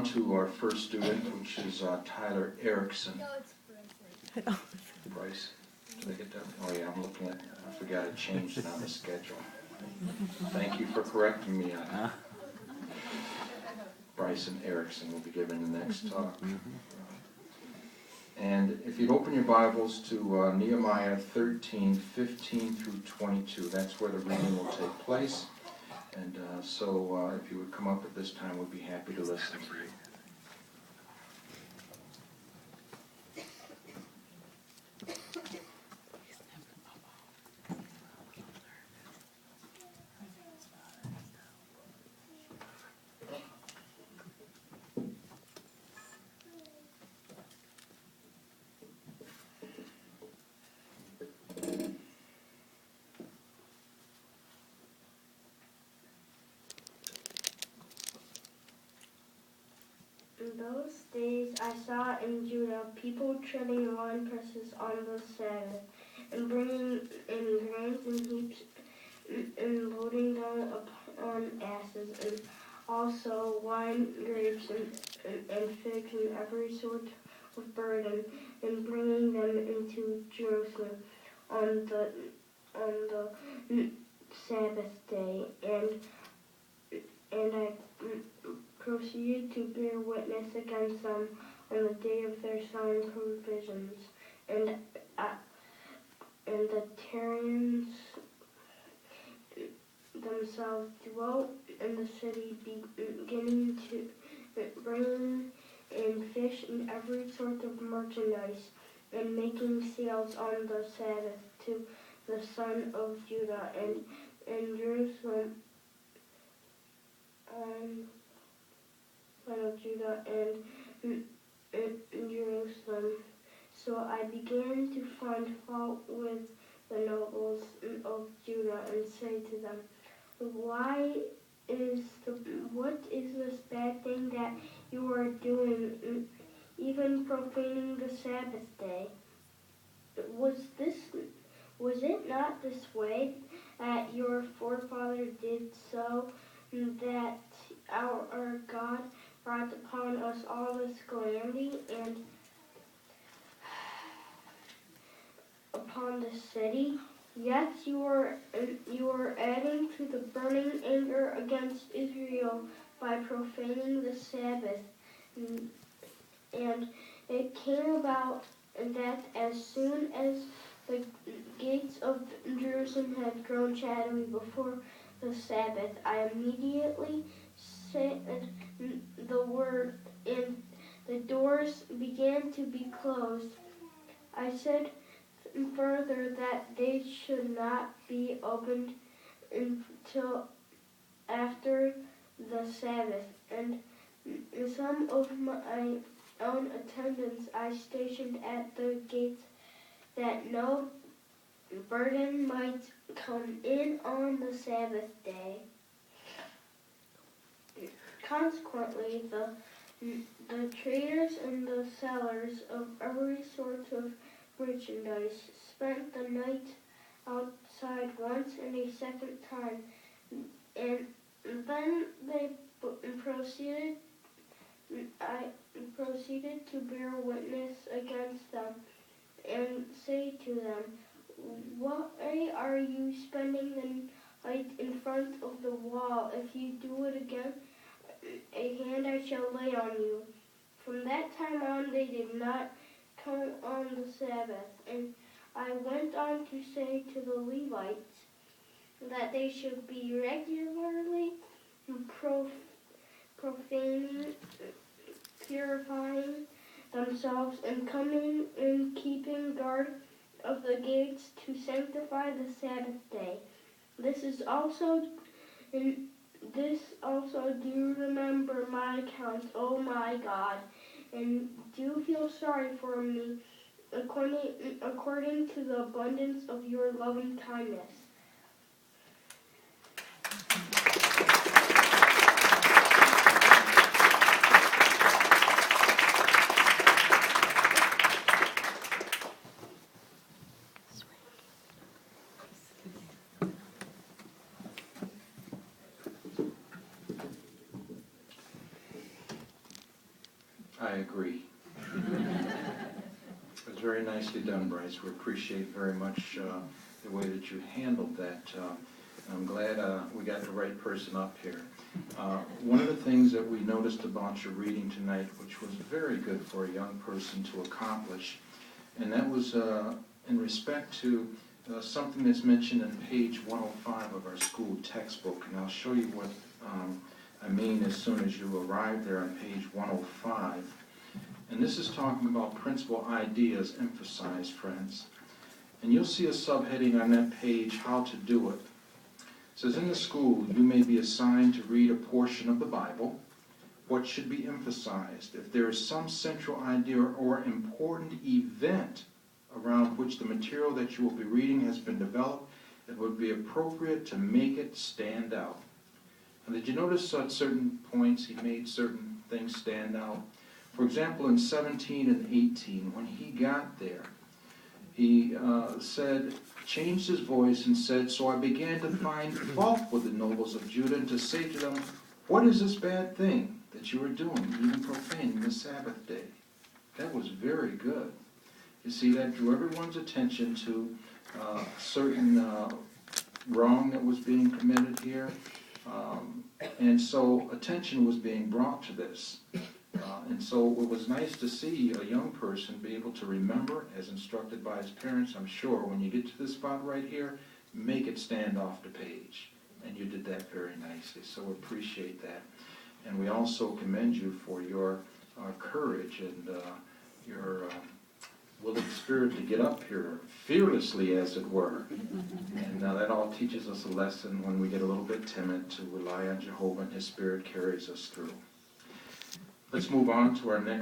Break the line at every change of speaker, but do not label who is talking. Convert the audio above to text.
on to our first student, which is Tyler Erickson.
No, it's Bryce.
Bryce, did I get that? Oh yeah, I'm looking at, I forgot it changed it on the schedule. Thank you for correcting me on that. Bryson Erickson will be giving the next talk. And if you'd open your Bibles to Nehemiah 13:15 through 22, that's where the reading will take place. And so if you would come up at this time, we'd be happy to listen to you.
In those days I saw in Judah people treading wine presses on the Sabbath, and bringing in grains in heaps, and loading them upon asses, and also wine, grapes, and figs, and every sort of burden, and bringing them into Jerusalem on the Sabbath day. And I proceeded to bear witness against them on the day of their selling provisions. And the Tyrians themselves dwelt in the city, beginning to bring in fish and every sort of merchandise, and making sales on the Sabbath to the son of Judah and Jerusalem. And Jerusalem. So I began to find fault with the nobles of Judah and say to them, what is this bad thing that you are doing, even profaning the Sabbath day? Was it not this way that your forefather did so, that our God brought upon us all this calamity and upon the city? Yet you are adding to the burning anger against Israel by profaning the Sabbath. And it came about that as soon as the gates of Jerusalem had grown shadowy before the Sabbath, I immediately said the word, and the doors began to be closed. I said further that they should not be opened until after the Sabbath, and some of my own attendants I stationed at the gates, that no burden might come in on the Sabbath day. Consequently, the traders and the sellers of every sort of merchandise spent the night outside once and a second time, and then I proceeded to bear witness against them and say to them, why are you spending the night in front of the wall? If you do it again, a hand I shall lay on you. From that time on they did not come on the Sabbath. And I went on to say to the Levites that they should be regularly profaning, purifying themselves, and coming and keeping guard of the gates to sanctify the Sabbath day. This also do remember my accounts, O my God, and do feel sorry for me according to the abundance of your loving kindness.
I agree. It was very nicely done, Bryce. We appreciate very much the way that you handled that. I'm glad we got the right person up here. One of the things that we noticed about your reading tonight, which was very good for a young person to accomplish, and that was in respect to something that's mentioned in page 105 of our school textbook. And I'll show you what I mean as soon as you arrive there on page 105. And this is talking about principal ideas emphasized, friends. And you'll see a subheading on that page, how to do it. It says, in the school, you may be assigned to read a portion of the Bible. What should be emphasized? If there is some central idea or important event around which the material that you will be reading has been developed, it would be appropriate to make it stand out. And did you notice at certain points he made certain things stand out? For example, in 17 and 18, when he got there, he changed his voice and said, so I began to find fault with the nobles of Judah and to say to them, what is this bad thing that you are doing, even profaning the Sabbath day? That was very good. You see, that drew everyone's attention to certain wrong that was being committed here. And so attention was being brought to this. And so it was nice to see a young person be able to remember, as instructed by his parents, I'm sure, when you get to this spot right here, make it stand off the page. And you did that very nicely, so appreciate that. And we also commend you for your courage and your willing spirit to get up here, fearlessly as it were. And that all teaches us a lesson when we get a little bit timid to rely on Jehovah, and His Spirit carries us through. Let's move on to our next